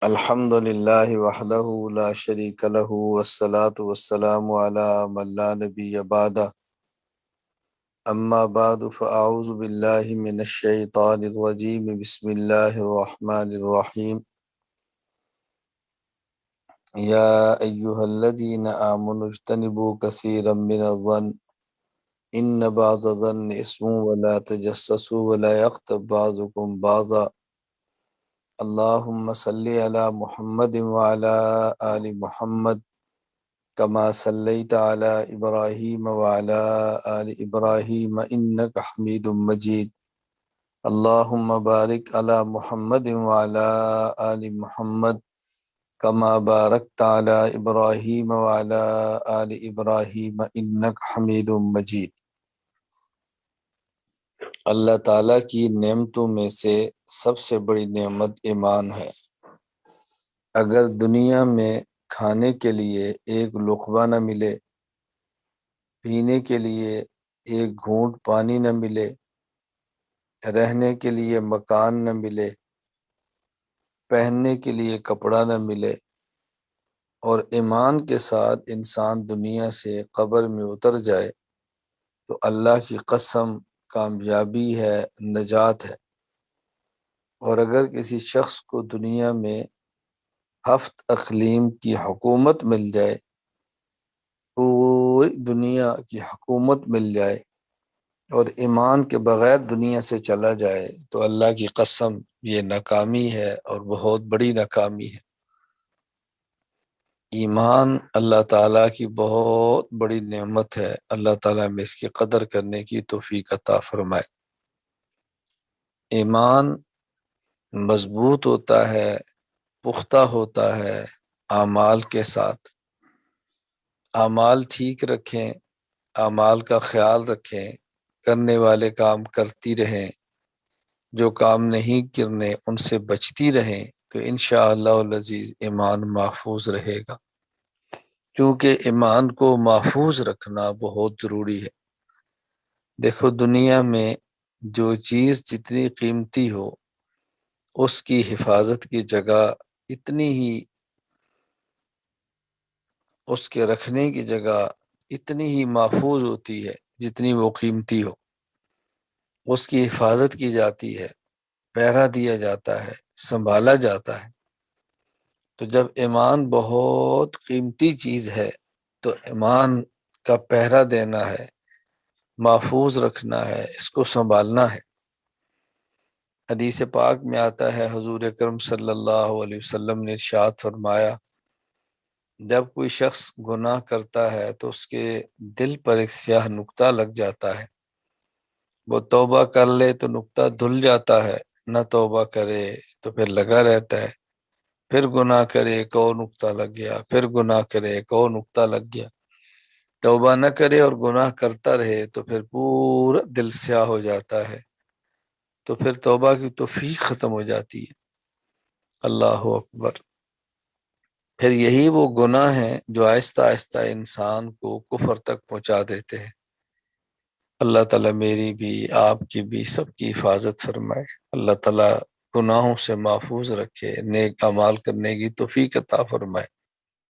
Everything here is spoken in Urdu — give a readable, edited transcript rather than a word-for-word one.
الحمد للہ وحدہ لا شریک لہ والصلاة والسلام علی من لا نبی بعدہ اما بعد فاعوذ باللہ من الشیطان الرجیم بسم اللہ الرحمن الرحیم یا ایہا الذین آمنوا اجتنبوا کثیرا من الظن ان بعض الظن اسم ولا تجسسوا ولا یغتب بعضکم بعضا اللہم صلی علی محمد وعلی آل محمد کما صلیت علی ابراہیم وعلی آل ابراہیم انک حمید مجید اللہم بارک علی محمد وعلی آل محمد کما بارکت علی ابراہیم وعلی آل ابراہیم انک حمید مجید۔ اللہ تعالیٰ کی نعمتوں میں سے سب سے بڑی نعمت ایمان ہے۔ اگر دنیا میں کھانے کے لیے ایک لقمہ نہ ملے، پینے کے لیے ایک گھونٹ پانی نہ ملے، رہنے کے لیے مکان نہ ملے، پہننے کے لیے کپڑا نہ ملے، اور ایمان کے ساتھ انسان دنیا سے قبر میں اتر جائے تو اللہ کی قسم کامیابی ہے، نجات ہے۔ اور اگر کسی شخص کو دنیا میں 7 اقلیم کی حکومت مل جائے، پوری دنیا کی حکومت مل جائے، اور ایمان کے بغیر دنیا سے چلا جائے تو اللہ کی قسم یہ ناکامی ہے اور بہت بڑی ناکامی ہے۔ ایمان اللہ تعالیٰ کی بہت بڑی نعمت ہے، اللہ تعالیٰ میں اس کی قدر کرنے کی توفیق عطا فرمائے۔ ایمان مضبوط ہوتا ہے، پختہ ہوتا ہے اعمال کے ساتھ۔ اعمال ٹھیک رکھیں، اعمال کا خیال رکھیں، کرنے والے کام کرتی رہیں، جو کام نہیں کرنے ان سے بچتی رہیں تو انشاءاللہ العزیز ایمان محفوظ رہے گا، کیونکہ ایمان کو محفوظ رکھنا بہت ضروری ہے۔ دیکھو، دنیا میں جو چیز جتنی قیمتی ہو اس کی حفاظت کی جگہ اتنی ہی، اس کے رکھنے کی جگہ اتنی ہی محفوظ ہوتی ہے جتنی وہ قیمتی ہو۔ اس کی حفاظت کی جاتی ہے، پہرا دیا جاتا ہے، سنبھالا جاتا ہے۔ تو جب ایمان بہت قیمتی چیز ہے تو ایمان کا پہرا دینا ہے، محفوظ رکھنا ہے، اس کو سنبھالنا ہے۔ حدیث پاک میں آتا ہے، حضور اکرم صلی اللہ علیہ وسلم نے ارشاد فرمایا، جب کوئی شخص گناہ کرتا ہے تو اس کے دل پر ایک سیاہ نقطہ لگ جاتا ہے۔ وہ توبہ کر لے تو نقطہ دھل جاتا ہے، نہ توبہ کرے تو پھر لگا رہتا ہے، پھر گناہ کرے ایک اور نقطہ لگ گیا، پھر گناہ کرے ایک اور نقطہ لگ گیا۔ توبہ نہ کرے اور گناہ کرتا رہے تو پھر پورا دل سیاہ ہو جاتا ہے، تو پھر توبہ کی توفیق ختم ہو جاتی ہے۔ اللہ اکبر۔ پھر یہی وہ گناہ ہیں جو آہستہ آہستہ انسان کو کفر تک پہنچا دیتے ہیں۔ اللہ تعالیٰ میری بھی، آپ کی بھی، سب کی حفاظت فرمائے۔ اللہ تعالیٰ گناہوں سے محفوظ رکھے، نیک اعمال کرنے کی توفیق عطا فرمائے۔